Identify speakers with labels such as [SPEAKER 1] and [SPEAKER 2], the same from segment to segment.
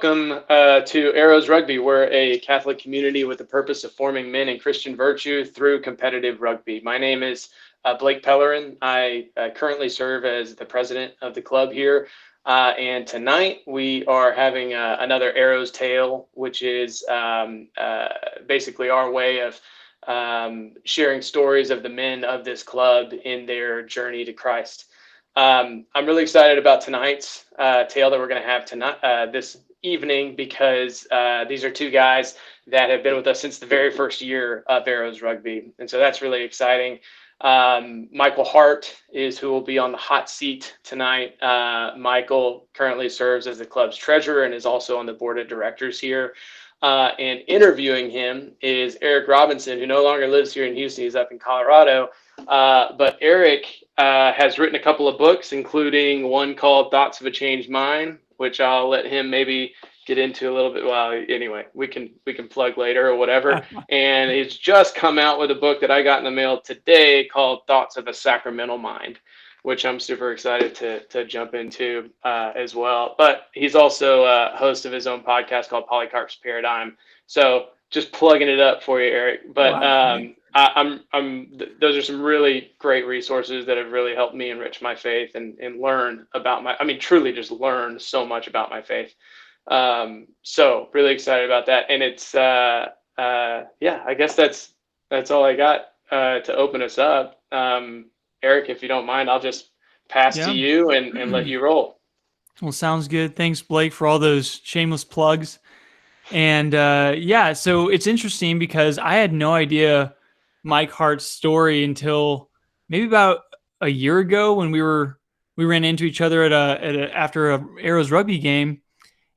[SPEAKER 1] welcome to Arrows Rugby. We're a Catholic community with the purpose of forming men in Christian virtue through competitive rugby. My name is Blake Pellerin. I currently serve as the president of the club here. And tonight we are having another Arrows Tale, which is basically our way of sharing stories of the men of this club in their journey to Christ. I'm really excited about tonight's tale that we're going to have tonight, this evening, because these are two guys that have been with us since the very first year of Arrows Rugby. And so that's really exciting. Michael Hart is who will be on the hot seat tonight. Michael currently serves as the club's treasurer and is also on the board of directors here. And interviewing him is Eric Robinson, who no longer lives here in Houston. He's up in Colorado. But Eric has written a couple of books, including one called Thoughts of a Changed Mind, which I'll let him maybe get into a little bit. Well, anyway, we can plug later or whatever. And he's just come out with a book that I got in the mail today called Thoughts of a Sacramental Mind, which I'm super excited to jump into as well. But he's also a host of his own podcast called Polycarp's Paradigm. So just plugging it up for you, Eric. But wow. Those are some really great resources that have really helped me enrich my faith and learn about truly just learn so much about my faith. So really excited about that. And it's, I guess that's all I got to open us up. Eric, if you don't mind, I'll just pass to you and let you roll.
[SPEAKER 2] Well, sounds good. Thanks, Blake, for all those shameless plugs. And so it's interesting because I had no idea Mike Hart's story until maybe about a year ago when we ran into each other after a Arrows Rugby game,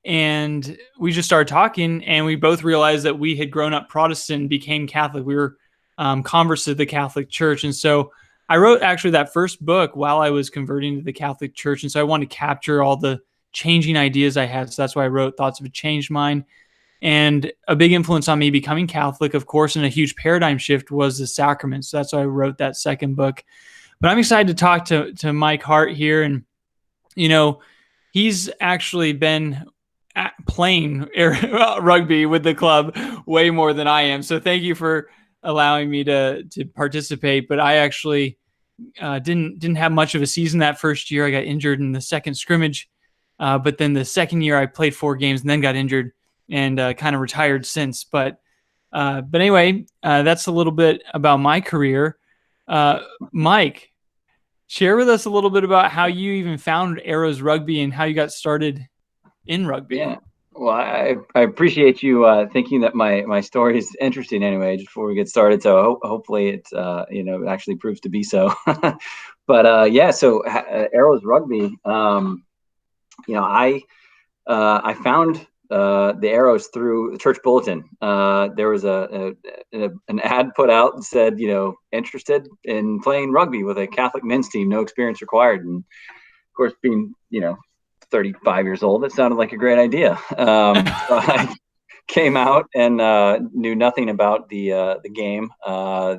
[SPEAKER 2] and we just started talking, and we both realized that we had grown up Protestant and became Catholic. We were converts to the Catholic Church, and so I wrote actually that first book while I was converting to the Catholic Church, and so I wanted to capture all the changing ideas I had. So that's why I wrote Thoughts of a Changed Mind. And a big influence on me becoming Catholic, of course, and a huge paradigm shift was the sacraments. So that's why I wrote that second book. But I'm excited to talk to Mike Hart here. And, he's actually been playing rugby with the club way more than I am. So thank you for allowing me to participate. But I actually didn't have much of a season that first year. I got injured in the second scrimmage. But then the second year I played 4 games and then got injured and kind of retired since. But anyway, that's a little bit about my career. Mike, share with us a little bit about how you even found Arrows Rugby and how you got started in rugby.
[SPEAKER 3] Yeah. Well, I appreciate you thinking that my story is interesting anyway, just before we get started. So hopefully it actually proves to be so. But so Arrows Rugby, I found the Arrows through the church bulletin. There was an ad put out and said, interested in playing rugby with a Catholic men's team, no experience required. And of course, being 35 years old, it sounded like a great idea. So I came out and knew nothing about the game.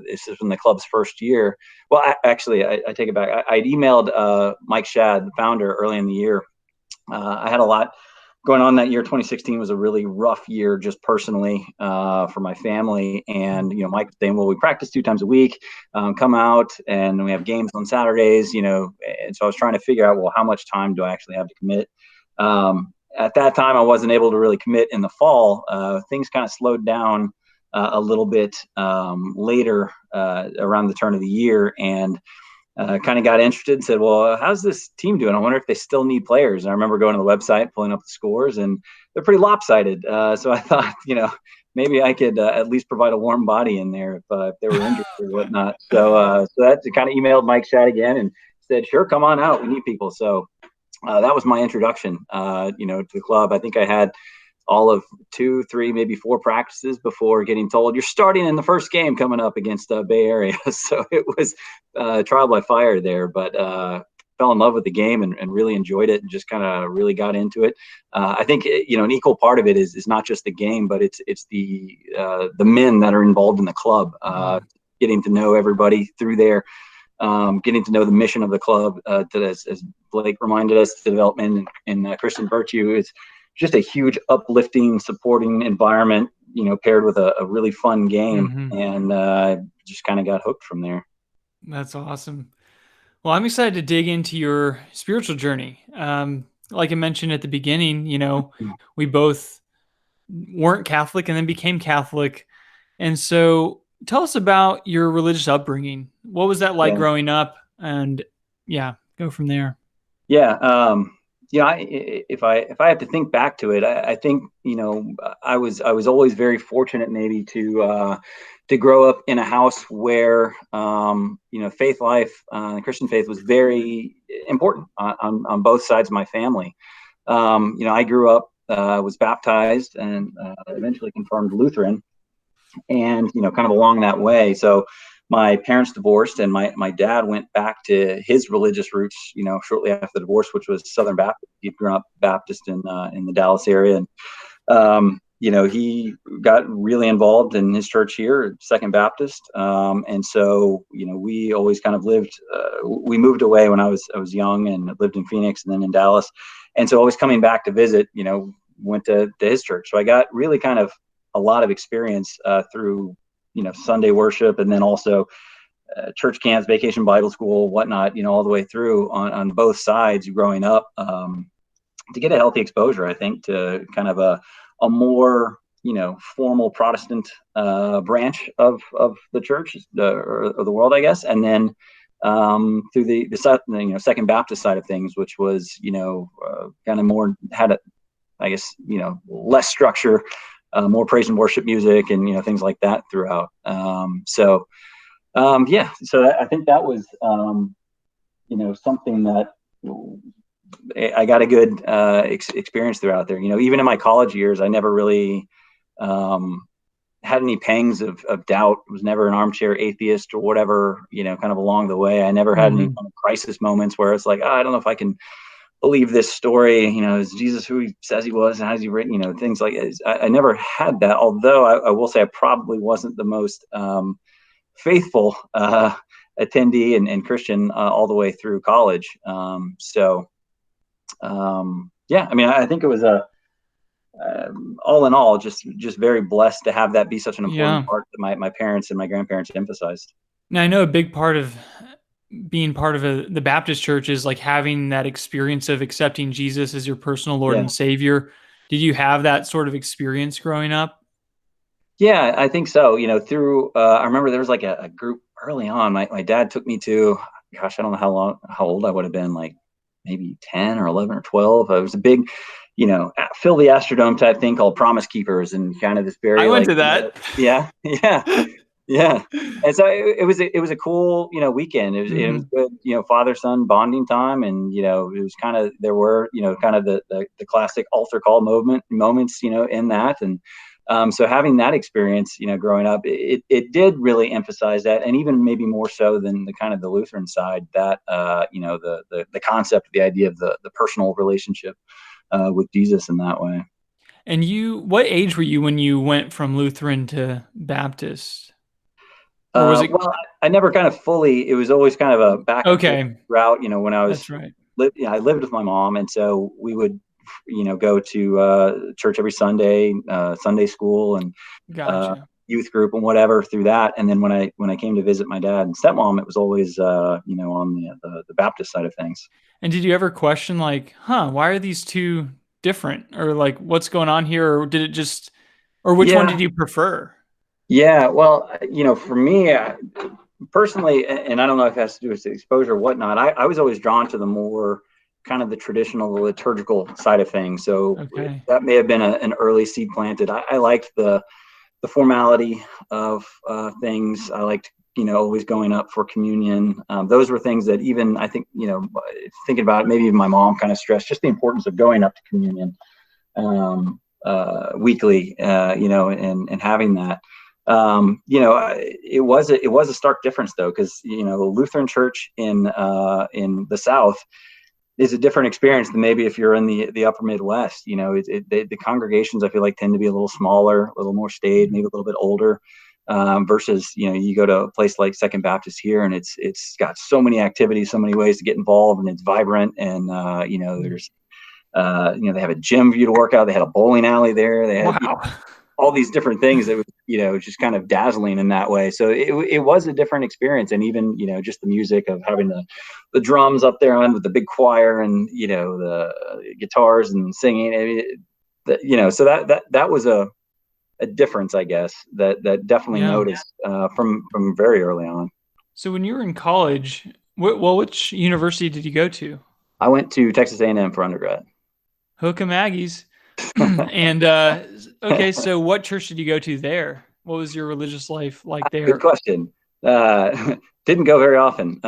[SPEAKER 3] This is from the club's first year. Well, I take it back. I'd emailed Mike Shad, the founder, early in the year. I had a lot going on that year. 2016 was a really rough year, just personally, for my family. And, Mike was saying, well, we practice 2 times a week, come out and we have games on Saturdays, and so I was trying to figure out, well, how much time do I actually have to commit? At that time, I wasn't able to really commit in the fall. Things kind of slowed down a little bit later around the turn of the year. And kind of got interested and said, well, how's this team doing? I wonder if they still need players. And I remember going to the website, pulling up the scores, and they're pretty lopsided. So I thought, maybe I could at least provide a warm body in there if they were injured or whatnot. So that kind of emailed Mike Shad again and said, sure, come on out. We need people. So that was my introduction, to the club. I think I had all of 2, 3, maybe 4 practices before getting told you're starting in the first game coming up against Bay Area. So it was trial by fire there, but fell in love with the game and really enjoyed it and just kind of really got into it. I think, an equal part of it is not just the game, but it's the men that are involved in the club, getting to know everybody through there, getting to know the mission of the club, as Blake reminded us, the development in Christian virtue is just a huge uplifting, supporting environment, paired with a really fun game, and just kind of got hooked from there.
[SPEAKER 2] That's awesome. Well, I'm excited to dig into your spiritual journey. Like I mentioned at the beginning, we both weren't Catholic and then became Catholic. And so tell us about your religious upbringing. What was that like growing up? And go from there.
[SPEAKER 3] Yeah. If I have to think back to it, I think, I was always very fortunate maybe to grow up in a house where, faith life, the Christian faith was very important on both sides of my family. I grew up, was baptized and eventually confirmed Lutheran, and, kind of along that way. So my parents divorced, and my dad went back to his religious roots, shortly after the divorce, which was Southern Baptist. He'd grown up Baptist in the Dallas area. And, he got really involved in his church here, Second Baptist. And so, we always kind of lived, we moved away when I was young and lived in Phoenix and then in Dallas. And so always coming back to visit, went to his church. So I got really kind of a lot of experience through, Sunday worship, and then also church camps, vacation Bible school, whatnot, all the way through on both sides growing up, to get a healthy exposure, I think, to kind of a more, formal Protestant branch of the church or the world, I guess. And then through the Second Baptist side of things, which was, kind of more had less structure, more praise and worship music and, things like that throughout. So I think that was, something that I got a good experience throughout there. Even in my college years, I never really had any pangs of doubt. I was never an armchair atheist or whatever, kind of along the way. I never had any kind of crisis moments where it's like, I don't know if I can believe this story, is Jesus who he says he was, and how's he written, things like that. I never had that, although I will say I probably wasn't the most faithful attendee and Christian all the way through college. I think it was all in all, just very blessed to have that be such an important part that my parents and my grandparents emphasized.
[SPEAKER 2] Now, I know a big part of being part of the Baptist church is like having that experience of accepting Jesus as your personal Lord and Savior. Did you have that sort of experience growing up?
[SPEAKER 3] Yeah, I think so. Through, I remember there was like a group early on. My dad took me to, gosh, I don't know how old I would have been, like maybe 10 or 11 or 12. It was a big, fill the Astrodome type thing called Promise Keepers, and kind of this very,
[SPEAKER 2] I went to that.
[SPEAKER 3] Yeah. And so it was a cool, weekend. It was good, father-son bonding time. And, it was kind of, there were, kind of the classic altar call moments, in that. And so having that experience, growing up, it did really emphasize that. And even maybe more so than the kind of the Lutheran side, that, the concept, the idea of the personal relationship with Jesus in that way.
[SPEAKER 2] And what age were you when you went from Lutheran to Baptist? Or was it?
[SPEAKER 3] Well, I never kind of fully. It was always kind of a back and forth route. When I was,
[SPEAKER 2] that's right.
[SPEAKER 3] I lived with my mom, and so we would, go to church every Sunday, Sunday school, and
[SPEAKER 2] Gotcha.
[SPEAKER 3] youth group and whatever through that. And then when I came to visit my dad and stepmom, it was always, on the Baptist side of things.
[SPEAKER 2] And did you ever question like, why are these two different, or like what's going on here, or did it just, or which one did you prefer?
[SPEAKER 3] Yeah, well, for me personally, and I don't know if it has to do with exposure or whatnot, I was always drawn to the more kind of the traditional liturgical side of things. So that may have been an early seed planted. I liked the formality of things. I liked, always going up for communion. Those were things that even, I think, thinking about it, maybe even my mom kind of stressed just the importance of going up to communion weekly, and having that. It was a stark difference though, because Lutheran church in the South is a different experience than maybe if you're in the upper Midwest. The congregations, I feel like, tend to be a little smaller, a little more staid, maybe a little bit older, versus you go to a place like Second Baptist here, and it's got so many activities, so many ways to get involved, and it's vibrant, and there's They have a gym for you to work out. They had a bowling alley there. They had
[SPEAKER 2] Wow.
[SPEAKER 3] all these different things that was, just kind of dazzling in that way. So it was a different experience. And even, just the music of having the drums up there on with the big choir and, the guitars and singing, so that was a difference, I guess, that definitely noticed from very early on.
[SPEAKER 2] So when you were in college, which university did you go to?
[SPEAKER 3] I went to Texas A&M for undergrad.
[SPEAKER 2] Hook 'em Aggies. And okay, so what church did you go to there? What was your religious life like there?
[SPEAKER 3] Good question. Didn't go very often.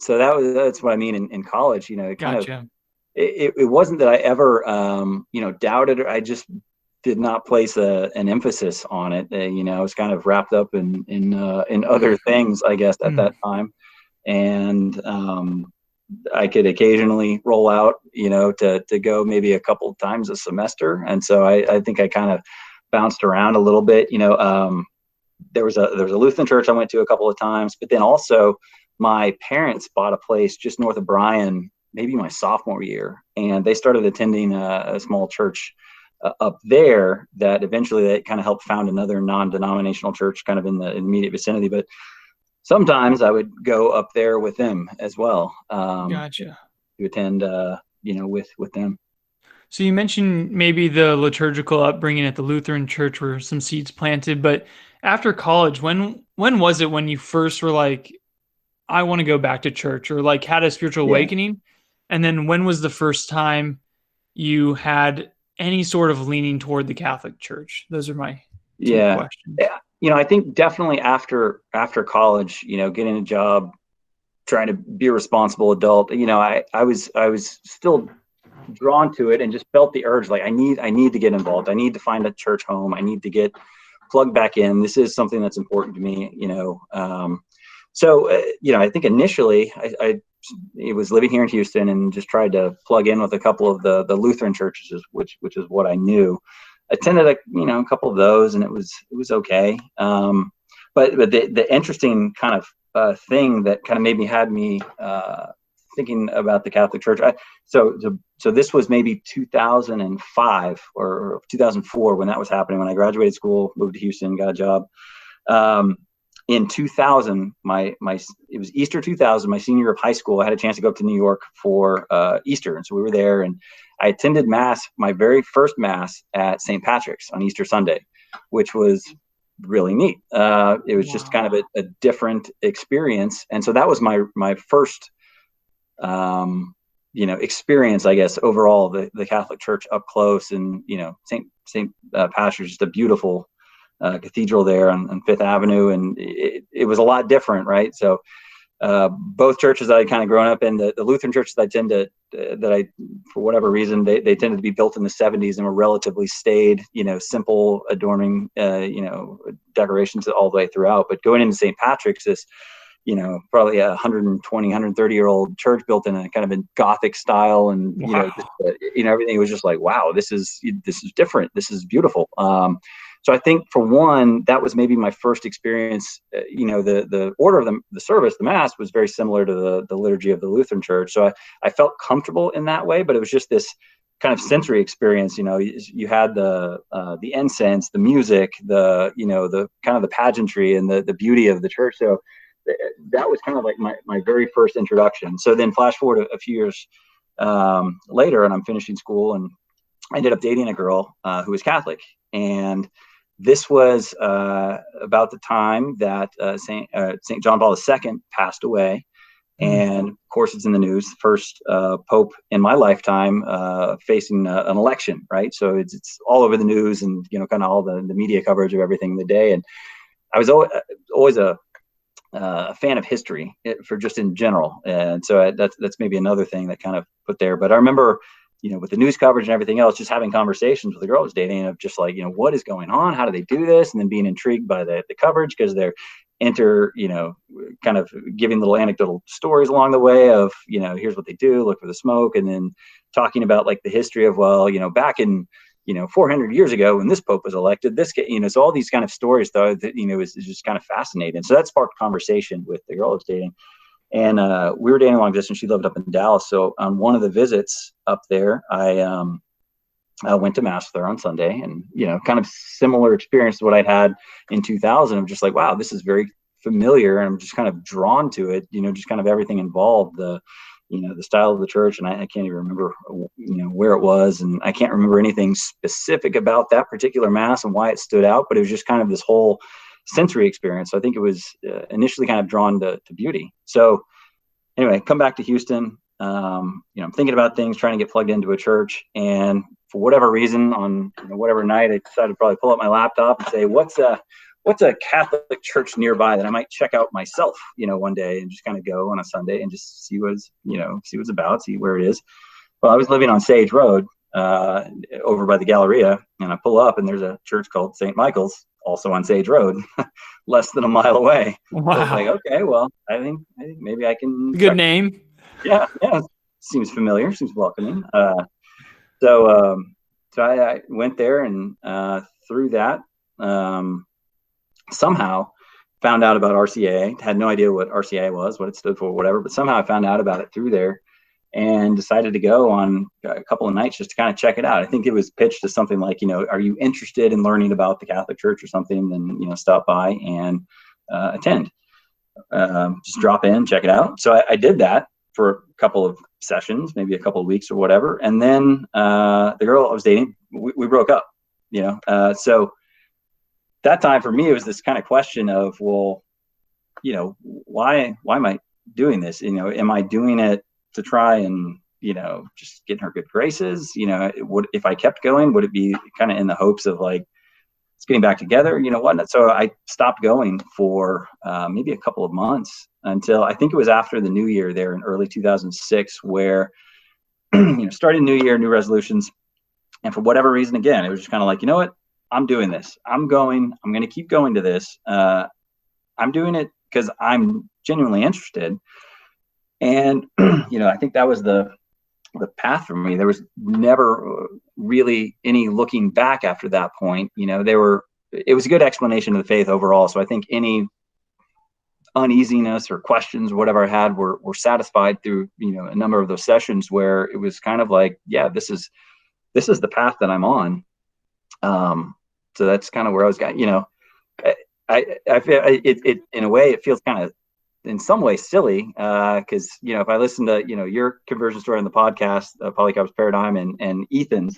[SPEAKER 3] So that's what I mean in college. It kind of it wasn't that I ever doubted it. I just did not place an emphasis on it. I was kind of wrapped up in other things, I guess, at that time, and I could occasionally roll out, to go maybe a couple of times a semester. And so I think I kind of bounced around a little bit. There was a Lutheran church I went to a couple of times, but then also my parents bought a place just north of Bryan, maybe my sophomore year, and they started attending a small church up there that eventually they kind of helped found another non-denominational church kind of in the immediate vicinity. But sometimes I would go up there with them as well.
[SPEAKER 2] Gotcha.
[SPEAKER 3] To attend, with them.
[SPEAKER 2] So you mentioned maybe the liturgical upbringing at the Lutheran church where some seeds planted, but after college, when was it when you first were like, I want to go back to church, or like had a spiritual awakening? And then when was the first time you had any sort of leaning toward the Catholic Church? Those are my two questions.
[SPEAKER 3] Yeah. I think definitely after college, getting a job, trying to be a responsible adult, I was still drawn to it and just felt the urge, like I need to get involved. I need to find a church home. I need to get plugged back in. This is something that's important to me, So, I think initially I was living here in Houston and just tried to plug in with a couple of the Lutheran churches, which is what I knew. Attended a couple of those, and it was okay. But the interesting kind of thing that kind of had me thinking about the Catholic Church. So this was maybe 2005 or 2004 when that was happening. When I graduated school, moved to Houston, got a job. In 2000, it was Easter 2000, my senior year of high school. I had a chance to go up to New York for Easter, and so we were there. And I attended Mass, my very first Mass at St. Patrick's on Easter Sunday, which was really neat. It was just kind of a different experience, and so that was my first, experience, I guess, overall the Catholic Church up close. And St. Patrick's, just a beautiful cathedral there on Fifth Avenue, and it was a lot different, right? So both churches I kind of grown up in, the Lutheran churches for whatever reason, they tended to be built in the 70s and were relatively staid, simple, adorning, decorations all the way throughout. But going into St. Patrick's, this, probably a 120, 130-year-old church built in a kind of a Gothic style, and everything was just like, wow, this is different. This is beautiful. So I think for one, that was maybe my first experience. The order of the service, the Mass, was very similar to the liturgy of the Lutheran Church. So I felt comfortable in that way, but it was just this kind of sensory experience. You had the incense, the music, the kind of the pageantry and the beauty of the church. So that was kind of like my very first introduction. So then flash forward a few years later, and I'm finishing school, and I ended up dating a girl who was Catholic. And this was about the time that Saint John Paul II passed away. And of course, it's in the news. First Pope in my lifetime facing an election, right? So it's all over the news, and kind of all the media coverage of everything in the day. And I was always a fan of history for just in general, and so that's maybe another thing that kind of put there. But I remember, with the news coverage and everything else, just having conversations with the girl I was dating of just like, what is going on? How do they do this? And then being intrigued by the coverage, because they're kind of giving little anecdotal stories along the way of, here's what they do, look for the smoke, and then talking about like the history of, back in, 400 years ago when this Pope was elected, this, so all these kind of stories though, that, is just kind of fascinating. So that sparked conversation with the girl I was dating. And we were dating long distance. She lived up in Dallas. So on one of the visits up there, I went to mass with her on Sunday, and, kind of similar experience to what I'd had in 2000. I'm just like, wow, this is very familiar. And I'm just kind of drawn to it, just kind of everything involved, the style of the church. And I can't even remember, where it was. And I can't remember anything specific about that particular mass and why it stood out, but it was just kind of this whole sensory experience. So I think it was initially kind of drawn to beauty. So anyway, come back to Houston. I'm thinking about things, trying to get plugged into a church. And for whatever reason, on whatever night, I decided to probably pull up my laptop and say, what's a Catholic church nearby that I might check out myself, one day, and just kind of go on a Sunday and just see what's about, see where it is. Well, I was living on Sage Road over by the Galleria, and I pull up and there's a church called St. Michael's, also on Sage Road, less than a mile away.
[SPEAKER 2] Wow.
[SPEAKER 3] So I was like, okay, well, I think maybe I can.
[SPEAKER 2] Good name.
[SPEAKER 3] Yeah. Seems familiar, seems welcoming. So I went there, and through that, somehow found out about RCA. Had no idea what RCA was, what it stood for, whatever, but somehow I found out about it through there and decided to go on a couple of nights just to kind of check it out. I think it was pitched as something like, are you interested in learning about the Catholic Church or something? Then, stop by and attend. Just drop in, check it out. So I did that for a couple of sessions, maybe a couple of weeks or whatever. And then the girl I was dating, we broke up, so that time for me, it was this kind of question of, well, why am I doing this? Am I doing it to try and, just get in her good graces? If I kept going, would it be kind of in the hopes of like, it's getting back together, whatnot. So I stopped going for maybe a couple of months until I think it was after the new year there in early 2006, where, starting new year, new resolutions. And for whatever reason, again, it was just kind of like, you know what, I'm doing this. I'm going to keep going to this. I'm doing it because I'm genuinely interested. And, I think that was the path for me. There was never really any looking back after that point. It was a good explanation of the faith overall. So I think any uneasiness or questions, whatever I had, were satisfied through, a number of those sessions where it was kind of like, yeah, this is the path that I'm on. So that's kind of where I was going. I feel it in a way, it feels kind of in some ways silly, because if I listen to your conversion story on the podcast, Polycarp's Paradigm, and Ethan's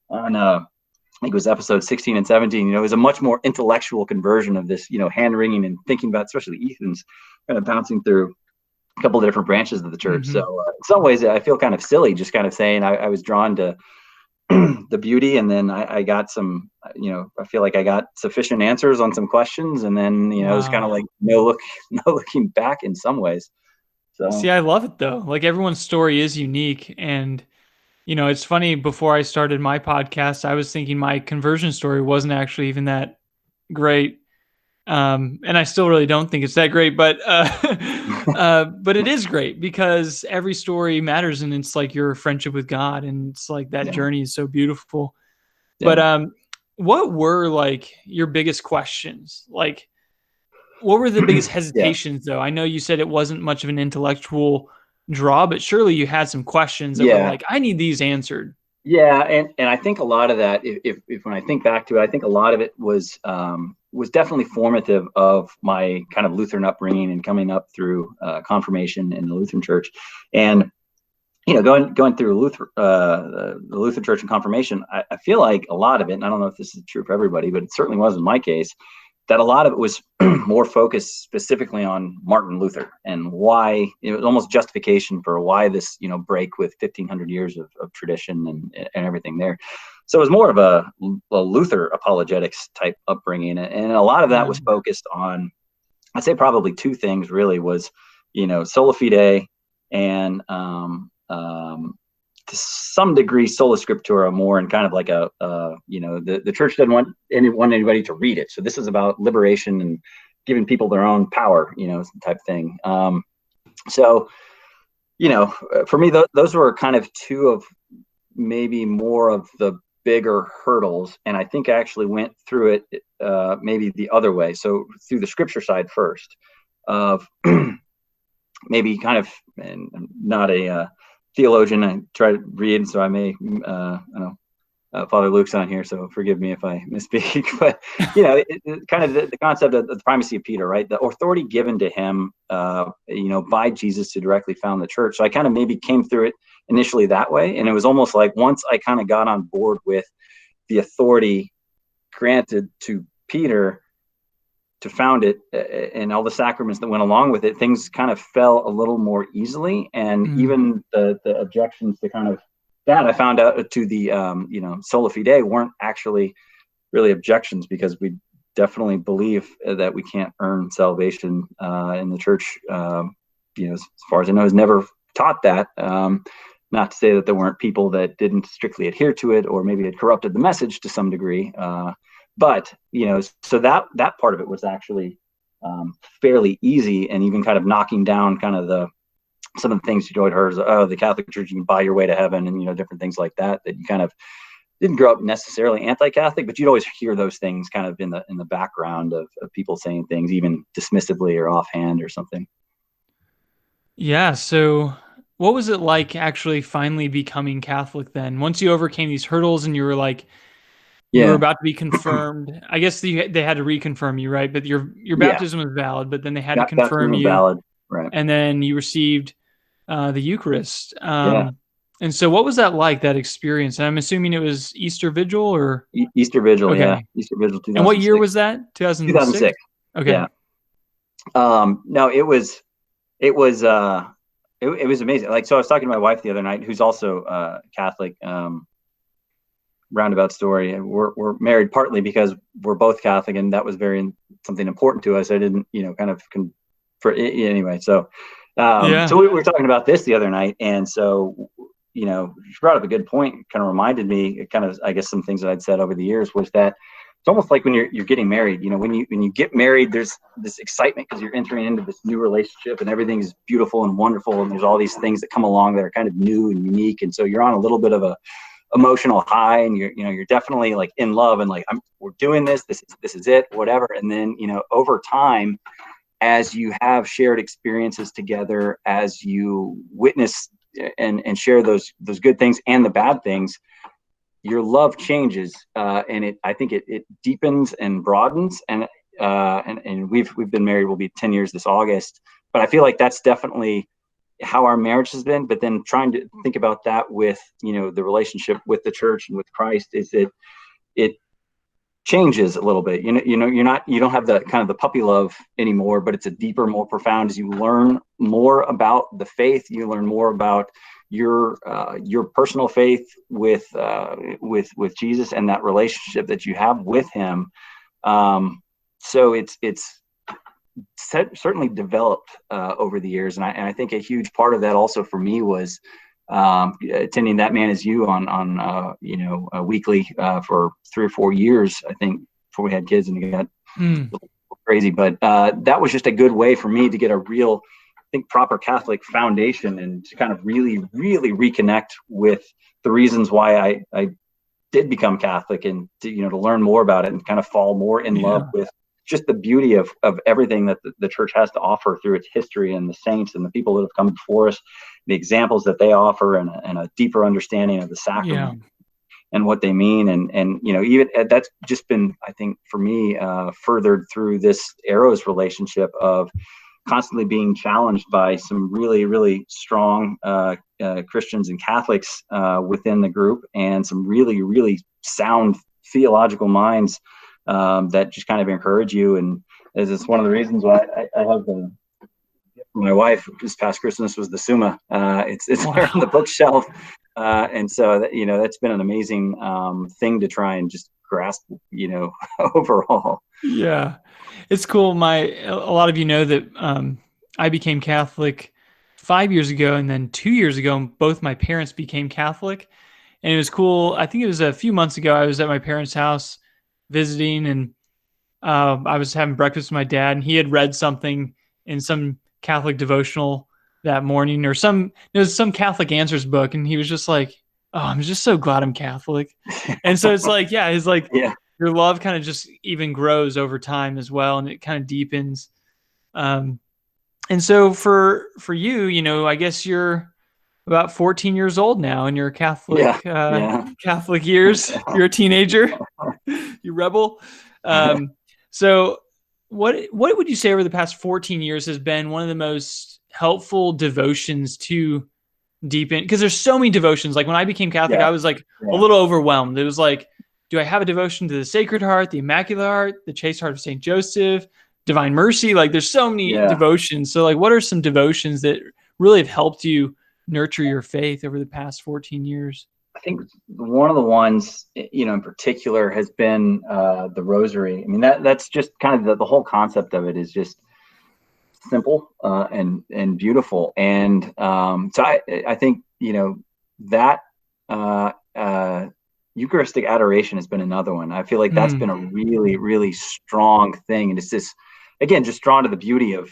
[SPEAKER 3] on I think it was episode 16 and 17, it was a much more intellectual conversion of this, hand wringing and thinking about, especially Ethan's kind of bouncing through a couple of different branches of the church. Mm-hmm. So in some ways I feel kind of silly just kind of saying I was drawn to the beauty, and then I got some, I feel like I got sufficient answers on some questions, and then Wow. It was kind of like no looking back in some ways. So
[SPEAKER 2] see, I love it though. Like, everyone's story is unique, and it's funny. Before I started my podcast, I was thinking my conversion story wasn't actually even that great, and I still really don't think it's that great, but but it is great because every story matters, and it's like your friendship with God, and it's like that journey is so beautiful. Yeah. But what were like your biggest questions? Like, what were the biggest hesitations though? I know you said it wasn't much of an intellectual draw, but surely you had some questions that were like, I need these answered.
[SPEAKER 3] Yeah, and I think a lot of that, if when I think back to it, I think a lot of it was definitely formative of my kind of Lutheran upbringing and coming up through confirmation in the Lutheran Church, and going through the Lutheran Church and confirmation. I feel like a lot of it, and I don't know if this is true for everybody, but it certainly was in my case, that a lot of it was more focused specifically on Martin Luther and why it was almost justification for why this, break with 1,500 years of tradition and everything there. So it was more of a Luther apologetics type upbringing. And a lot of that was focused on, I'd say probably two things really was, sola fide and to some degree sola scriptura, more in kind of like the church doesn't want anybody to read it. So this is about liberation and giving people their own power, type thing. So, for me, those were kind of two of maybe more of the bigger hurdles. And I think I actually went through it maybe the other way. So through the scripture side first of, maybe kind of, and I'm not a theologian. I try to read, so I may, I don't know, Father Luke's on here, so forgive me if I misspeak. But kind of the concept of the primacy of Peter, right? The authority given to him, by Jesus to directly found the church. So I kind of maybe came through it initially that way, and it was almost like once I kind of got on board with the authority granted to Peter to found it, and all the sacraments that went along with it, things kind of fell a little more easily, and even the objections to kind of that I found out to the sola fide weren't actually really objections, because we definitely believe that we can't earn salvation, in the church. As far as I know, has never taught that. Not to say that there weren't people that didn't strictly adhere to it, or maybe had corrupted the message to some degree. But so that part of it was actually fairly easy, and even kind of knocking down kind of some of the things you'd heard, the Catholic Church, you can buy your way to heaven, and different things like that you kind of didn't grow up necessarily anti-Catholic, but you'd always hear those things kind of in the background of people saying things even dismissively or offhand or something.
[SPEAKER 2] Yeah. So what was it like actually finally becoming Catholic then? Once you overcame these hurdles and you were like, you were about to be confirmed. I guess they had to reconfirm you, right? But your baptism was valid, but then they had to confirm you.
[SPEAKER 3] Valid, right?
[SPEAKER 2] And then you received the Eucharist. And so what was that like, that experience? And I'm assuming it was Easter Vigil or
[SPEAKER 3] Easter Vigil,
[SPEAKER 2] okay.
[SPEAKER 3] Yeah. Easter Vigil 2006.
[SPEAKER 2] And what year was that? 2006? Okay.
[SPEAKER 3] Yeah. No, it was amazing. Like, so I was talking to my wife the other night, who's also Catholic. Roundabout story. We're married partly because we're both Catholic, and that was something important to us. I didn't, anyway. So, so we were talking about this the other night, and so, she brought up a good point. Kind of reminded me, kind of, I guess, some things that I'd said over the years was that it's almost like when you're getting married. When you get married, there's this excitement because you're entering into this new relationship, and everything's beautiful and wonderful, and there's all these things that come along that are kind of new and unique, and so you're on a little bit of a emotional high, and you're definitely like in love, and like we're doing this is it, whatever. And then over time, as you have shared experiences together, as you witness and share those good things and the bad things, your love changes, and I think it deepens and broadens, and we've been married, we'll be 10 years this August, but I feel like that's definitely how our marriage has been. But then trying to think about that with the relationship with the church and with Christ, is that it changes a little bit. You don't have the kind of the puppy love anymore, but it's a deeper, more profound. As you learn more about the faith, you learn more about your personal faith with Jesus and that relationship that you have with him. So it's certainly developed over the years, and I think a huge part of that also for me was attending That Man Is You on weekly for 3 or 4 years, I think, before we had kids, and it got crazy. But that was just a good way for me to get a real, I think, proper Catholic foundation, and to kind of really, really reconnect with the reasons why I did become Catholic, and to learn more about it and kind of fall more in love with just the beauty of everything that the church has to offer through its history, and the saints and the people that have come before us, the examples that they offer, and a deeper understanding of the sacrament and what they mean. And even that's just been, I think, for me, furthered through this Eros relationship of constantly being challenged by some really, really strong Christians and Catholics within the group, and some really, really sound theological minds that just kind of encourage you. And it's one of the reasons why I have my wife this past Christmas was the Summa. It's there on the bookshelf, and so that's been an amazing thing to try and just grasp, overall. Yeah,
[SPEAKER 2] it's cool. A lot of you know that I became Catholic 5 years ago, and then 2 years ago, both my parents became Catholic, and it was cool. I think it was a few months ago. I was at my parents' house visiting, and I was having breakfast with my dad, and he had read something in some Catholic devotional that morning, or it was some Catholic Answers book, and he was just like, "Oh, I'm just so glad I'm Catholic." And so it's like, your love kind of just even grows over time as well, and it kind of deepens. And so for you, I guess you're about 14 years old now in your
[SPEAKER 3] Yeah,
[SPEAKER 2] Catholic
[SPEAKER 3] yeah.
[SPEAKER 2] Catholic years. You're a teenager, you rebel. So what would you say over the past 14 years has been one of the most helpful devotions to deepen? Because there's so many devotions. Like when I became Catholic,
[SPEAKER 3] Yeah,
[SPEAKER 2] I was like a
[SPEAKER 3] yeah.
[SPEAKER 2] little overwhelmed. It was like, do I have a devotion to the Sacred Heart, the Immaculate Heart, the Chaste Heart of Saint Joseph, Divine Mercy? Like there's so many
[SPEAKER 3] Yeah.
[SPEAKER 2] devotions. So like, what are some devotions that really have helped you nurture your faith over the past 14 years?
[SPEAKER 3] I think one of the ones, in particular has been the Rosary. I mean, that's just kind of the whole concept of it is just simple and beautiful. And so I think, that Eucharistic adoration has been another one. I feel like that's been a really, really strong thing. And it's this, again, just drawn to the beauty of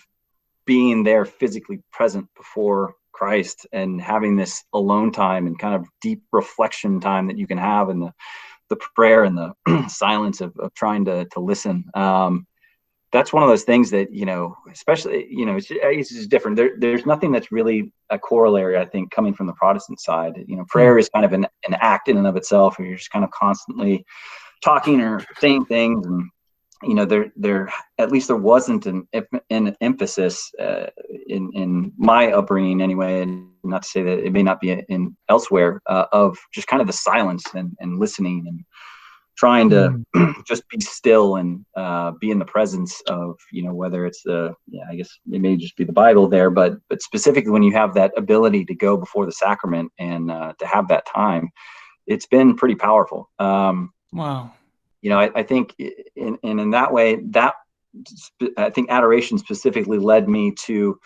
[SPEAKER 3] being there physically present before Christ and having this alone time and kind of deep reflection time that you can have in the prayer and the silence of trying to listen. That's one of those things that, especially, it's just different. There's nothing that's really a corollary, I think, coming from the Protestant side. Prayer is kind of an act in and of itself, where you're just kind of constantly talking or saying things. And, there at least there wasn't an emphasis in my upbringing anyway, and not to say that it may not be in elsewhere, of just kind of the silence and listening and trying to just be still and be in the presence of, whether it's I guess it may just be the Bible there, but specifically when you have that ability to go before the sacrament and to have that time, it's been pretty powerful.
[SPEAKER 2] Wow.
[SPEAKER 3] I think in that way, I think adoration specifically led me to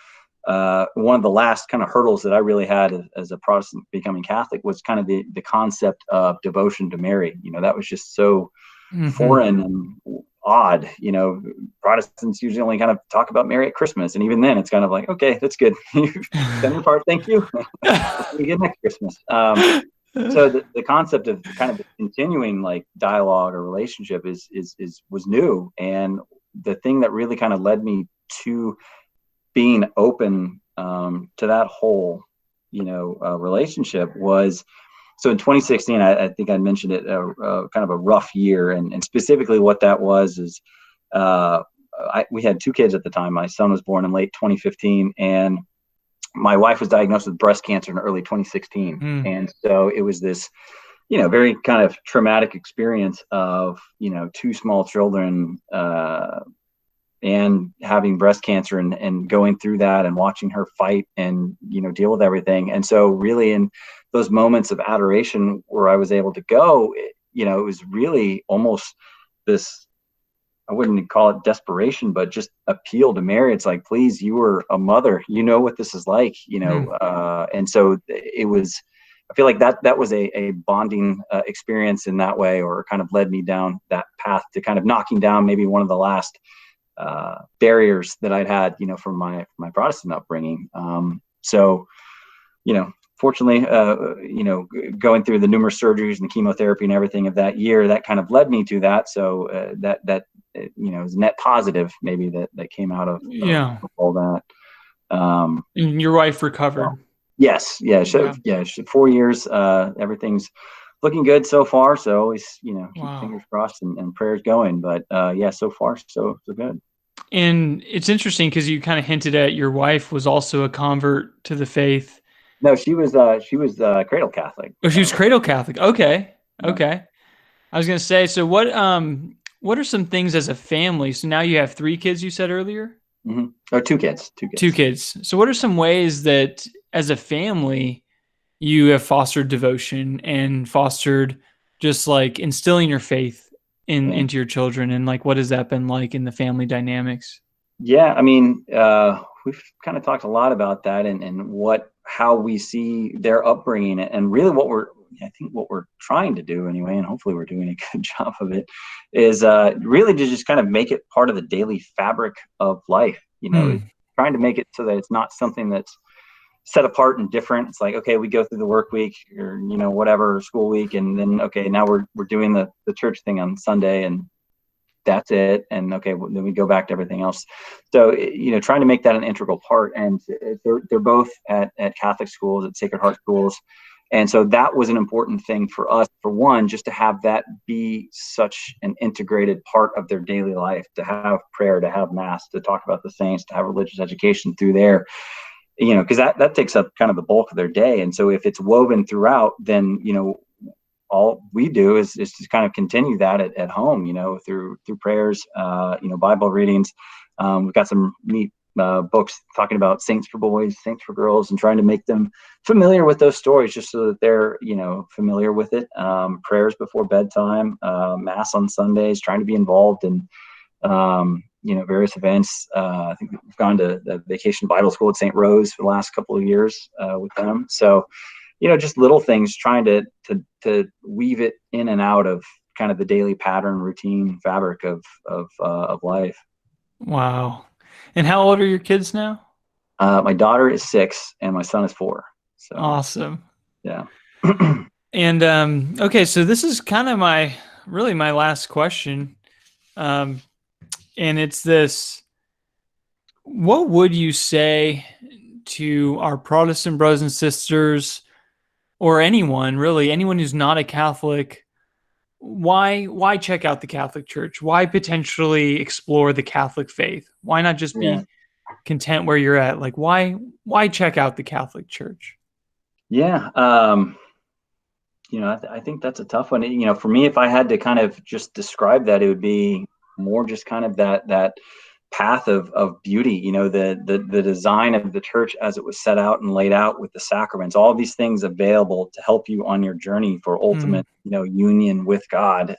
[SPEAKER 3] one of the last kind of hurdles that I really had as a Protestant becoming Catholic was kind of the concept of devotion to Mary. That was just so foreign and odd. Protestants usually only kind of talk about Mary at Christmas, and even then, it's kind of like, okay, that's good. You've done your part, thank you. We get next Christmas. So the concept of kind of continuing like dialogue or relationship was new, and the thing that really kind of led me to being open to that whole relationship was, so in 2016 I think I mentioned it, kind of a rough year, and specifically what that was is we had two kids at the time. My son was born in late 2015, and my wife was diagnosed with breast cancer in early 2016. And so it was this, very kind of traumatic experience of, two small children and having breast cancer and going through that and watching her fight and, deal with everything. And so really in those moments of adoration where I was able to go, it was really almost this, I wouldn't call it desperation, but just appeal to Mary. It's like, please, you were a mother, what this is like, and so it was, I feel like that was a bonding experience in that way, or kind of led me down that path to kind of knocking down maybe one of the last barriers that I'd had, from my Protestant upbringing. So, fortunately, going through the numerous surgeries and the chemotherapy and everything of that year, that kind of led me to that. So that is net positive maybe that came out of all that.
[SPEAKER 2] And your wife recovered.
[SPEAKER 3] Yes. Yeah. 4 years. Everything's looking good so far. So always, keep fingers crossed and prayers going. But so far so good.
[SPEAKER 2] And it's interesting because you kind of hinted at your wife was also a convert to the faith.
[SPEAKER 3] No, she was cradle Catholic.
[SPEAKER 2] Oh, she was cradle Catholic. Okay. Yeah. Okay. I was going to say, so what are some things as a family? So now you have 3 kids, you said earlier?
[SPEAKER 3] Mm-hmm. Or 2 kids.
[SPEAKER 2] 2 kids. So what are some ways that as a family you have fostered devotion and fostered just like instilling your faith into your children, and like what has that been like in the family dynamics?
[SPEAKER 3] Yeah, I mean, we've kind of talked a lot about that and how we see their upbringing, and really what we're trying to do anyway, and hopefully we're doing a good job of it, is really to just kind of make it part of the daily fabric of life. Trying to make it so that it's not something that's set apart and different. It's like, okay, we go through the work week or, whatever, school week. And then, okay, now we're doing the church thing on Sunday, and that's it. And okay, well, then we go back to everything else. So, trying to make that an integral part. And they're both at Catholic schools, at Sacred Heart schools. And so that was an important thing for us, for one, just to have that be such an integrated part of their daily life, to have prayer, to have mass, to talk about the saints, to have religious education through there, because that takes up kind of the bulk of their day. And so if it's woven throughout, then, all we do is to kind of continue that at home, through prayers, Bible readings. We've got some neat books talking about saints for boys, saints for girls, and trying to make them familiar with those stories, just so that they're, familiar with it. Prayers before bedtime, mass on Sundays, trying to be involved in, various events. I think we've gone to the Vacation Bible School at St. Rose for the last couple of years with them. So, just little things, trying to weave it in and out of kind of the daily pattern, routine, fabric of life.
[SPEAKER 2] Wow. And how old are your kids now?
[SPEAKER 3] My daughter is 6 and my son is 4. So
[SPEAKER 2] awesome.
[SPEAKER 3] Yeah.
[SPEAKER 2] And okay, so this is kind of my last question. And it's this: what would you say to our Protestant brothers and sisters, or anyone who's not a Catholic? Why check out the Catholic Church? Why potentially explore the Catholic faith? Why not just be content where you're at? Like, why check out the Catholic Church?
[SPEAKER 3] Yeah. I think that's a tough one. For me, if I had to kind of just describe that, it would be more just kind of that path of beauty, the design of the church as it was set out and laid out, with the sacraments, all these things available to help you on your journey for ultimate, union with God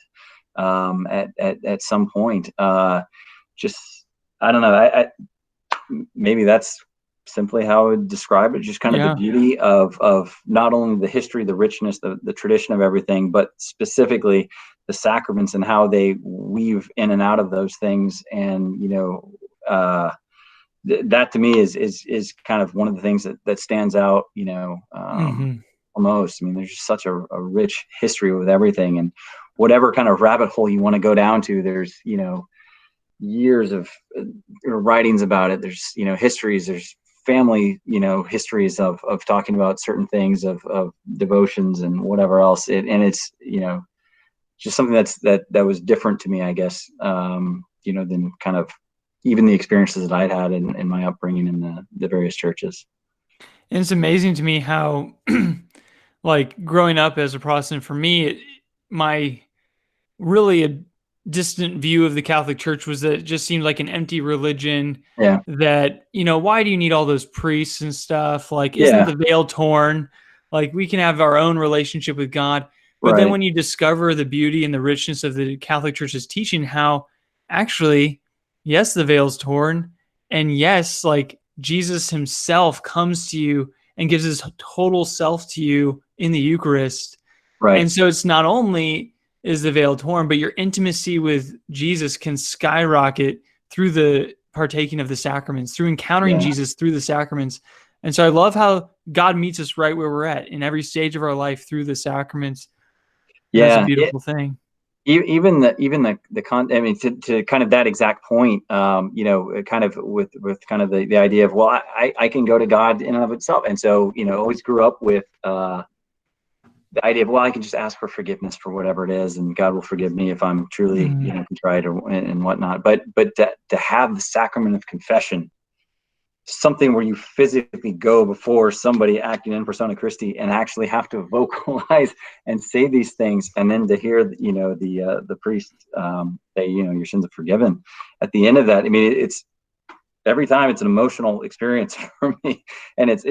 [SPEAKER 3] at some point. I don't know. Maybe that's simply how I would describe it. Just kind of the beauty of not only the history, the richness, the tradition of everything, but specifically the sacraments and how they weave in and out of those things. And, that to me is kind of one of the things that stands out, most. I mean, there's just such a rich history with everything, and whatever kind of rabbit hole you want to go down to, there's, years of writings about it. There's, histories, there's family, histories of talking about certain things, of devotions and whatever else. And it's, just something that was different to me, I guess, than kind of even the experiences that I'd had in my upbringing in the various churches.
[SPEAKER 2] And it's amazing to me how, like, growing up as a Protestant, for me, my really a distant view of the Catholic Church was that it just seemed like an empty religion.
[SPEAKER 3] Yeah.
[SPEAKER 2] That, why do you need all those priests and stuff? Like, isn't the veil torn? Like, we can have our own relationship with God. But then when you discover the beauty and the richness of the Catholic Church's teaching, how actually, yes, the veil's torn. And yes, like, Jesus himself comes to you and gives his total self to you in the Eucharist.
[SPEAKER 3] Right.
[SPEAKER 2] And so it's not only is the veil torn, but your intimacy with Jesus can skyrocket through the partaking of the sacraments, through encountering Jesus through the sacraments. And so I love how God meets us right where we're at in every stage of our life through the sacraments. That's a beautiful thing.
[SPEAKER 3] Even I mean, to kind of that exact point, kind of with kind of the idea of, well, I can go to God in and of itself. And so, always grew up with the idea of, well, I can just ask for forgiveness for whatever it is, and God will forgive me if I'm truly, contrite and whatnot. But to have the sacrament of confession, something where you physically go before somebody acting in persona Christi and actually have to vocalize and say these things, and then to hear, the priest say, your sins are forgiven at the end of that. I mean, it's every time it's an emotional experience for me, and it's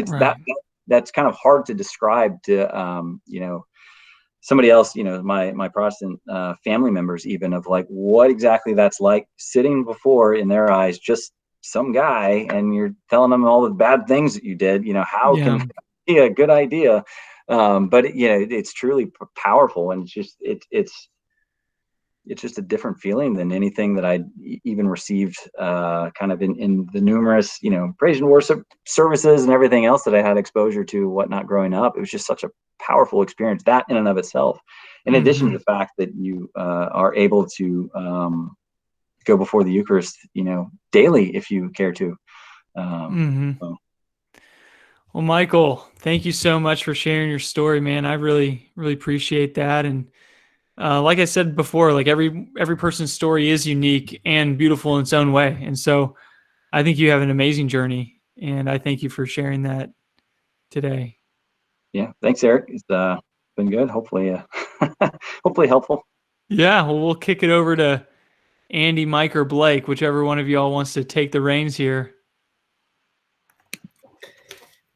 [SPEAKER 3] that's kind of hard to describe to somebody else, my Protestant family members, even, of like what exactly that's like, sitting before, in their eyes, just some guy, and you're telling them all the bad things that you did. How can that be a good idea? But it's truly powerful, and it's just a different feeling than anything that I even received kind of in the numerous, praise and worship services and everything else that I had exposure to, whatnot, growing up. It was just such a powerful experience, that in and of itself, in addition to the fact that you are able to go before the Eucharist, daily if you care to. So.
[SPEAKER 2] Well, Michael, thank you so much for sharing your story, man. I really, really appreciate that. And like I said before, like every person's story is unique and beautiful in its own way. And so I think you have an amazing journey, and I thank you for sharing that today.
[SPEAKER 3] Yeah, thanks, Eric. It's been good. Hopefully, hopefully helpful.
[SPEAKER 2] Yeah, well, we'll kick it over to Andy, Mike, or Blake, whichever one of y'all wants to take the reins here.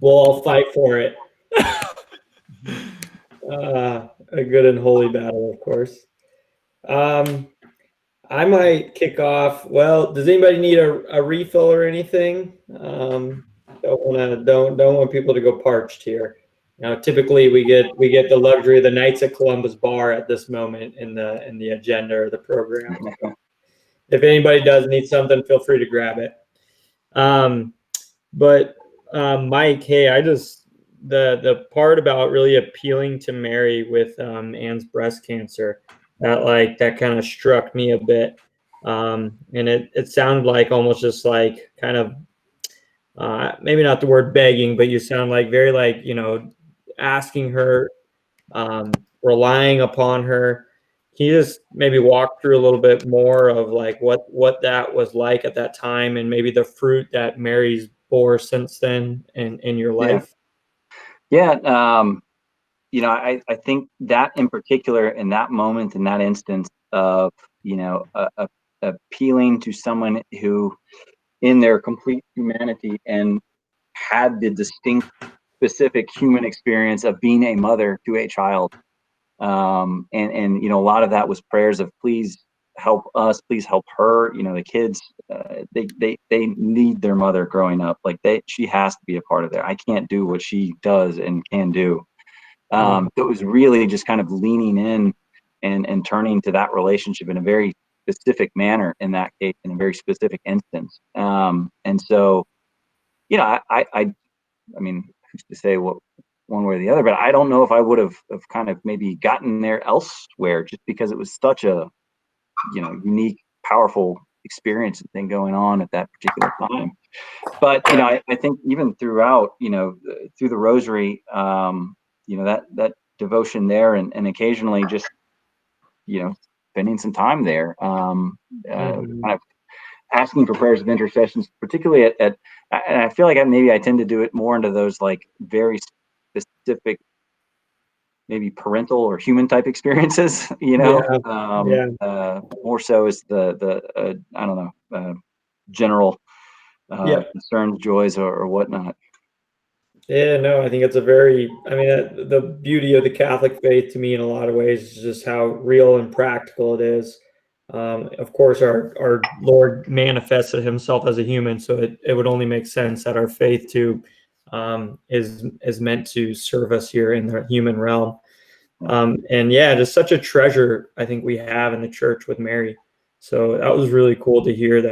[SPEAKER 4] We'll all fight for it. A good and holy battle, of course. I might kick off. Well, does anybody need a refill or anything? Don't want people to go parched here. Now, typically we get the luxury of the Knights of Columbus bar at this moment in the agenda or the program. So if anybody does need something, feel free to grab it. But Mike, hey, the part about really appealing to Mary with Anne's breast cancer, that kind of struck me a bit. And it sounded like almost just like kind of maybe not the word begging, but you sound like very like, asking her, relying upon her. Can you just maybe walk through a little bit more of like what that was like at that time, and maybe the fruit that Mary's bore since then in your life?
[SPEAKER 3] Yeah. I think that in particular, in that moment, in that instance of, appealing to someone who in their complete humanity and had the distinct, specific human experience of being a mother to a child. And a lot of that was prayers of, please help us, please help her. The kids, they need their mother growing up. Like she has to be a part of that. I can't do what she does and can do. It was really just kind of leaning in and turning to that relationship in a very specific manner in that case, in a very specific instance. And so, I mean, who's to say what one way or the other, but I don't know if I would have kind of maybe gotten there elsewhere, just because it was such a, unique, powerful experience and thing going on at that particular time. But, I think even throughout, through the Rosary, that devotion there and occasionally just, spending some time there, kind of asking for prayers of intercessions, particularly and I feel like I tend to do it more into those like very specific, maybe parental or human type experiences, more so as the I don't know, general concerns, joys, or whatnot.
[SPEAKER 4] Yeah, no, I think it's the beauty of the Catholic faith to me in a lot of ways is just how real and practical it is. Of course, our Lord manifested himself as a human, so it would only make sense that our faith too is meant to serve us here in the human realm. And yeah, just such a treasure I think we have in the church with Mary. So that was really cool to hear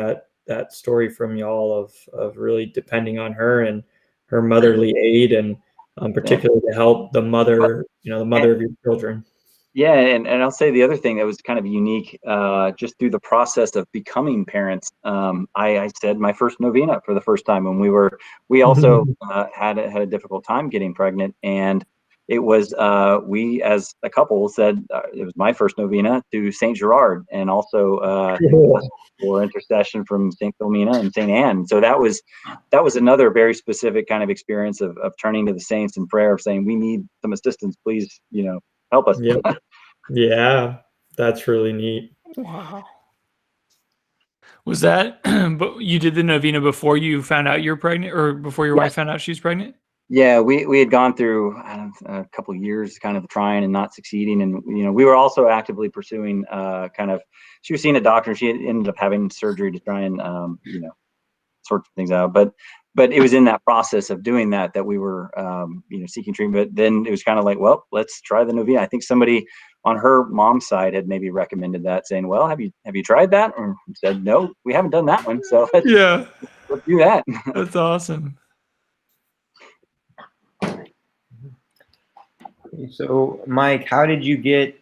[SPEAKER 4] that story from y'all of really depending on her and her motherly aid, and particularly to help the mother, the mother of your children.
[SPEAKER 3] Yeah, and I'll say the other thing that was kind of unique, just through the process of becoming parents. I said my first novena for the first time when we also had a difficult time getting pregnant, and it was we as a couple said it was my first novena to Saint Gerard, and also for intercession from Saint Philomena and Saint Anne. So that was another very specific kind of experience of turning to the saints in prayer, of saying we need some assistance, please, help us.
[SPEAKER 4] Yep. Yeah, that's really neat.
[SPEAKER 2] Wow. Was that, but you did the novena before you found out you're pregnant, or before your wife found out she was pregnant?
[SPEAKER 3] Yeah, we had gone through a couple of years kind of trying and not succeeding. And, we were also actively pursuing she was seeing a doctor, and she ended up having surgery to try and, sort things out. But it was in that process of doing that we were, seeking treatment. But then it was kind of like, well, let's try the novena. I think somebody on her mom's side had maybe recommended that, saying, well, have you tried that? Or said, no, we haven't done that one. So let's do that.
[SPEAKER 2] That's awesome.
[SPEAKER 5] So, Mike, how did you get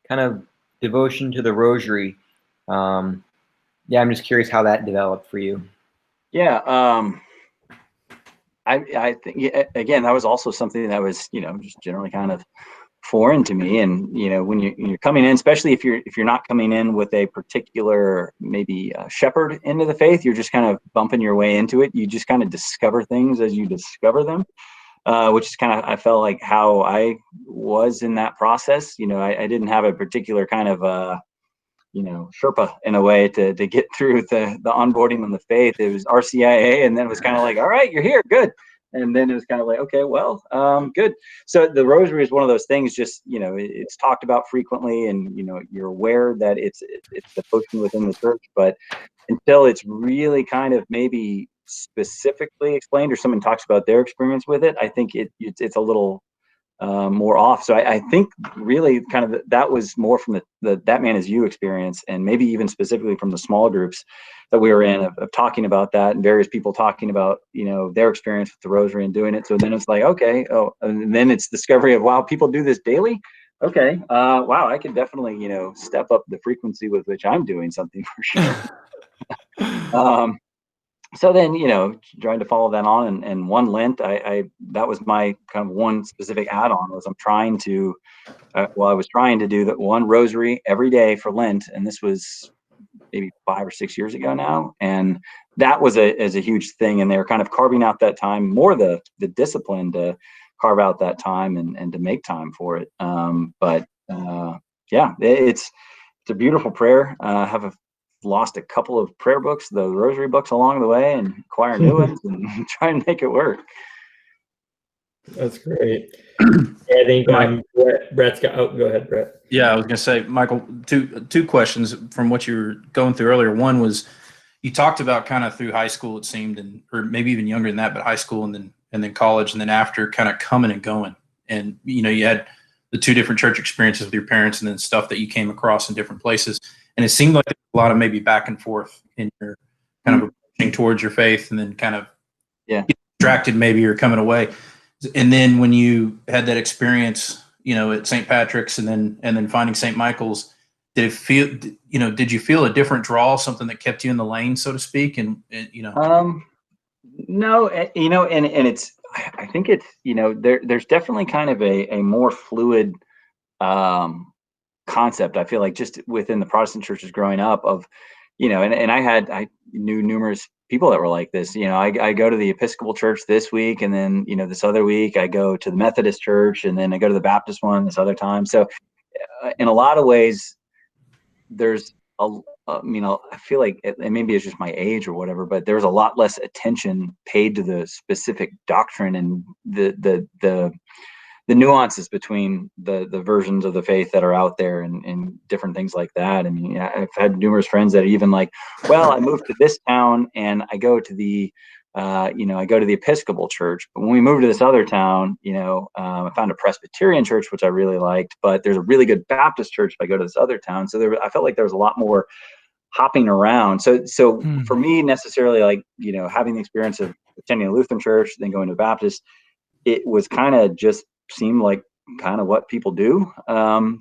[SPEAKER 5] kind of devotion to the Rosary? Yeah, I'm just curious how that developed for you.
[SPEAKER 3] Yeah. I think, yeah, again, that was also something that was, just generally kind of foreign to me. And, when you're coming in, especially if you're not coming in with a particular, maybe shepherd into the faith, you're just kind of bumping your way into it. You just kind of discover things as you discover them, which is kind of, I felt like how I was in that process. I didn't have a particular kind of, Sherpa in a way to get through the onboarding on the faith. It was RCIA, and then it was kind of like, all right, you're here, good. And then it was kind of like, okay, well, good. So the Rosary is one of those things, just, it's talked about frequently, and, you're aware that it's the devotion within the church, but until it's really kind of maybe specifically explained or someone talks about their experience with it, I think it's a little more off. So I think really kind of that was more from the That Man Is You experience, and maybe even specifically from the small groups that we were in of talking about that, and various people talking about, their experience with the Rosary and doing it. So then it's like, okay, and then it's discovery of, wow, people do this daily. Okay. Wow, I can definitely, step up the frequency with which I'm doing something for sure. So then, trying to follow that on, and one Lent, that was my kind of one specific add-on, was I was trying to do that one Rosary every day for Lent, and this was maybe 5 or 6 years ago now, and that was a huge thing. And they were kind of carving out that time, more the discipline to carve out that time and to make time for it. Yeah, it's a beautiful prayer. Have lost a couple of prayer books, the Rosary books, along the way, and acquire new ones and try and make it work.
[SPEAKER 4] That's great. I think Brett's got. Oh, go ahead, Brett.
[SPEAKER 6] Yeah, I was going to say, Michael, two questions from what you were going through earlier. One was, you talked about kind of through high school, it seemed, or maybe even younger than that, but high school and then college, and then after, kind of coming and going. And you had the two different church experiences with your parents, and then stuff that you came across in different places. And it seemed like there was a lot of maybe back and forth in your kind of approaching towards your faith, and then kind of distracted maybe, or coming away. And then when you had that experience, at St. Patrick's and then finding St. Michael's, did you feel a different draw, something that kept you in the lane, so to speak?
[SPEAKER 3] No, and it's, I think it's, there's definitely kind of a more fluid concept. I feel like just within the Protestant churches growing up of, and I knew numerous people that were like this. I go to the Episcopal church this week, and then, this other week I go to the Methodist church, and then I go to the Baptist one this other time. So in a lot of ways, there's I feel like maybe it's just my age or whatever, but there's a lot less attention paid to the specific doctrine and the nuances between the versions of the faith that are out there, and different things like that. I mean, I've had numerous friends that are even like, well, I moved to this town and I go to the Episcopal church, but when we moved to this other town, I found a Presbyterian church, which I really liked, but there's a really good Baptist church if I go to this other town. So I felt like there was a lot more hopping around. So for me, necessarily, like, having the experience of attending a Lutheran church, then going to a Baptist, it was kind of just seemed like kind of what people do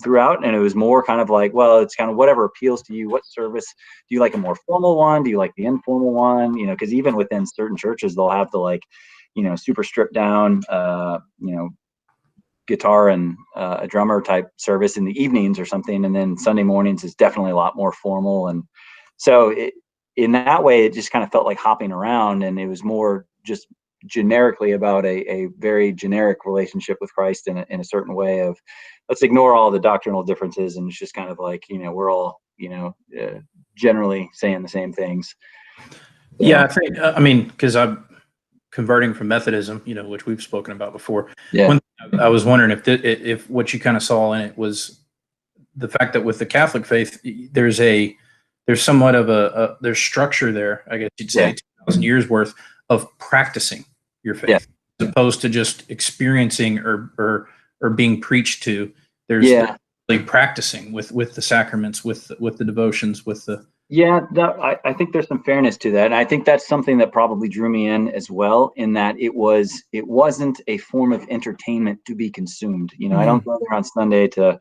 [SPEAKER 3] throughout. And it was more kind of like, well, it's kind of whatever appeals to you. What service do you like? A more formal one? Do you like the informal one? Because even within certain churches, they'll have the super stripped down guitar and a drummer type service in the evenings or something, and then Sunday mornings is definitely a lot more formal. And so in that way, it just kind of felt like hopping around, and it was more just generically about a very generic relationship with Christ in a certain way of, let's ignore all the doctrinal differences, and it's just kind of like, we're all generally saying the same things. So.
[SPEAKER 6] Yeah, I think because I'm converting from Methodism, which we've spoken about before.
[SPEAKER 3] Yeah.
[SPEAKER 6] I was wondering if what you kind of saw in it was the fact that with the Catholic faith, there's somewhat of there's structure there, I guess you'd say, 2,000 years worth of practicing your faith, as opposed to just experiencing or being preached to. There's really practicing with the sacraments, with the devotions, with the.
[SPEAKER 3] Yeah, I think there's some fairness to that. And I think that's something that probably drew me in as well, in that it wasn't a form of entertainment to be consumed. I don't go there on Sunday to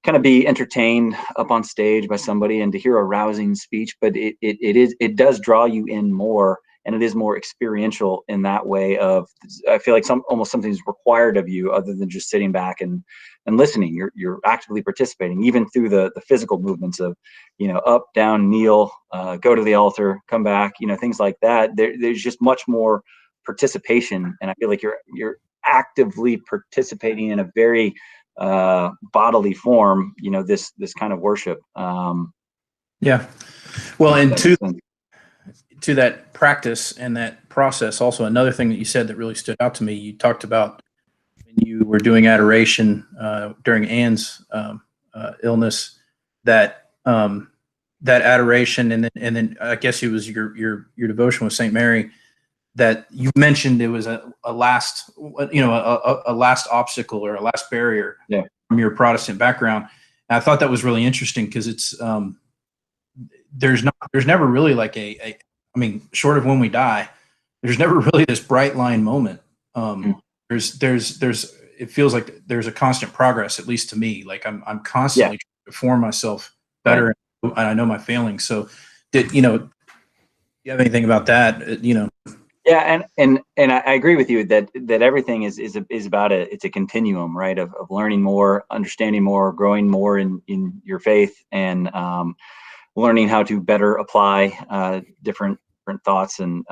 [SPEAKER 3] kind of be entertained up on stage by somebody and to hear a rousing speech, but it does draw you in more, and it is more experiential in that way of, I feel like almost something's required of you other than just sitting back and listening. You're actively participating, even through the physical movements of, up, down, kneel, go to the altar, come back, things like that. There's just much more participation, and I feel like you're actively participating in a very bodily form, this kind of worship.
[SPEAKER 6] Yeah. Well, and to that practice and that process, also another thing that you said that really stood out to me, you talked about when you were doing adoration during Anne's illness, that adoration, and then I guess it was your devotion with Saint Mary, that you mentioned it was a last obstacle or a last barrier from your Protestant background. And I thought that was really interesting because it's there's never really like short of when we die, there's never really this bright line moment. There's it feels like there's a constant progress, at least to me. Like I'm constantly trying to form myself better, and I know my failings. So did you have anything about that?
[SPEAKER 3] Yeah, and I agree with you that everything is about it's a continuum, right? Of learning more, understanding more, growing more in your faith, and learning how to better apply different thoughts, and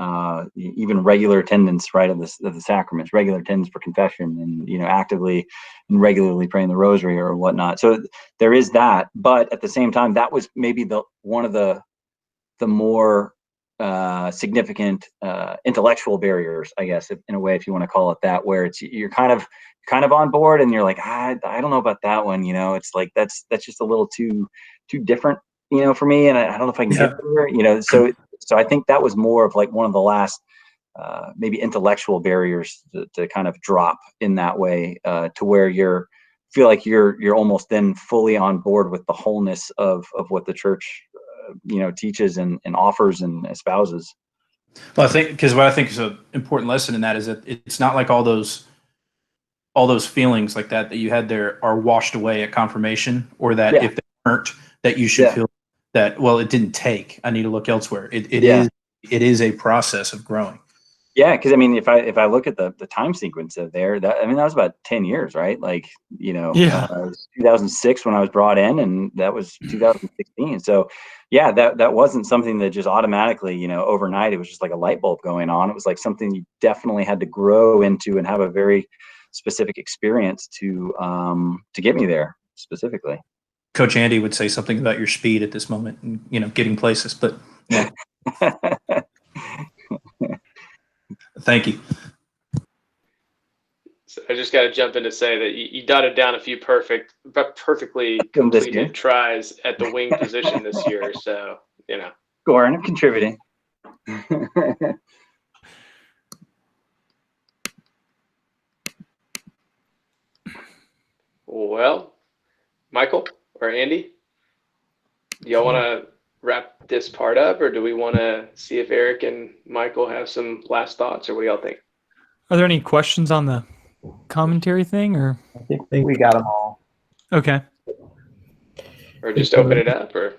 [SPEAKER 3] even regular attendance, right, of the sacraments, regular attendance for confession, and actively and regularly praying the Rosary or whatnot. So there is that, but at the same time, that was maybe one of the more significant intellectual barriers, I guess, in a way, if you want to call it that, where you're kind of on board, and you're like, I don't know about that one. It's like that's just a little too different, for me, and I don't know if I can get there. So I think that was more of like one of the last maybe intellectual barriers to kind of drop in that way, to where feel like you're almost then fully on board with the wholeness of what the church teaches and offers and espouses.
[SPEAKER 6] Well, I think because what I think is an important lesson in that is that it's not like all those feelings like that you had there are washed away at confirmation, or that if they weren't, that you should feel that, well, it didn't take, I need to look elsewhere. It is a process of growing. Yeah,
[SPEAKER 3] because if I look at the time sequence of there, that was about 10 years, right? Like, it was 2006 when I was brought in, and that was 2016. So that wasn't something that just automatically, overnight, it was just like a light bulb going on. It was like something you definitely had to grow into and have a very specific experience to get me there specifically.
[SPEAKER 6] Coach Andy would say something about your speed at this moment and, getting places, but yeah. Thank you.
[SPEAKER 1] So I just got to jump in to say that you dotted down a few perfectly completed tries at the wing position this year. So,
[SPEAKER 3] Scoring and contributing.
[SPEAKER 1] Well, Michael or Andy, do y'all want to wrap this part up, or do we want to see if Eric and Michael have some last thoughts, or what do y'all think?
[SPEAKER 2] Are there any questions on the commentary thing, or?
[SPEAKER 5] I think we got them all.
[SPEAKER 2] Okay.
[SPEAKER 1] Or just open it up, or?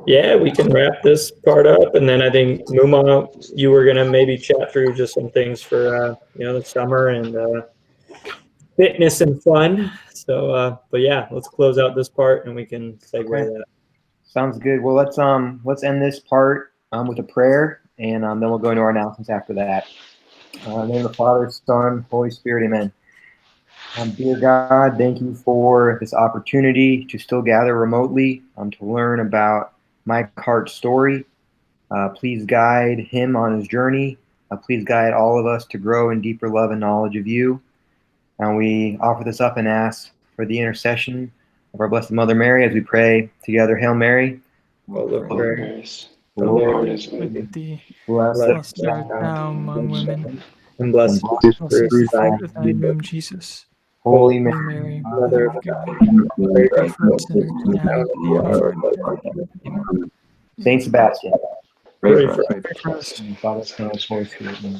[SPEAKER 4] Yeah, we can wrap this part up, and then I think Muma, you were gonna maybe chat through just some things for the summer and fitness and fun. So, but yeah, let's close out this part, and we can segue that.
[SPEAKER 5] Sounds good. Well, let's end this part with a prayer, and then we'll go into our announcements after that. In the name of the Father, Son, Holy Spirit, amen. Dear God, thank you for this opportunity to still gather remotely to learn about Mike Hart's story. Please guide him on his journey. Please guide all of us to grow in deeper love and knowledge of you. And we offer this up and ask for the intercession of our Blessed Mother Mary as we pray together. Hail Mary.
[SPEAKER 1] The Lord is with
[SPEAKER 2] thee.
[SPEAKER 5] Blessed
[SPEAKER 2] art thou among women,
[SPEAKER 4] and blessed
[SPEAKER 2] blessed is the fruit of thy womb, Jesus.
[SPEAKER 5] Holy
[SPEAKER 2] Holy
[SPEAKER 5] Mary,
[SPEAKER 2] Mary,
[SPEAKER 4] Mother
[SPEAKER 2] Mother of God,
[SPEAKER 4] pray
[SPEAKER 2] pray for us sinners now and at the hour of our death. Amen.
[SPEAKER 5] Saint Sebastian,
[SPEAKER 3] Pray for us.
[SPEAKER 2] Pray for us.
[SPEAKER 5] Father, Son, Holy Spirit. Amen.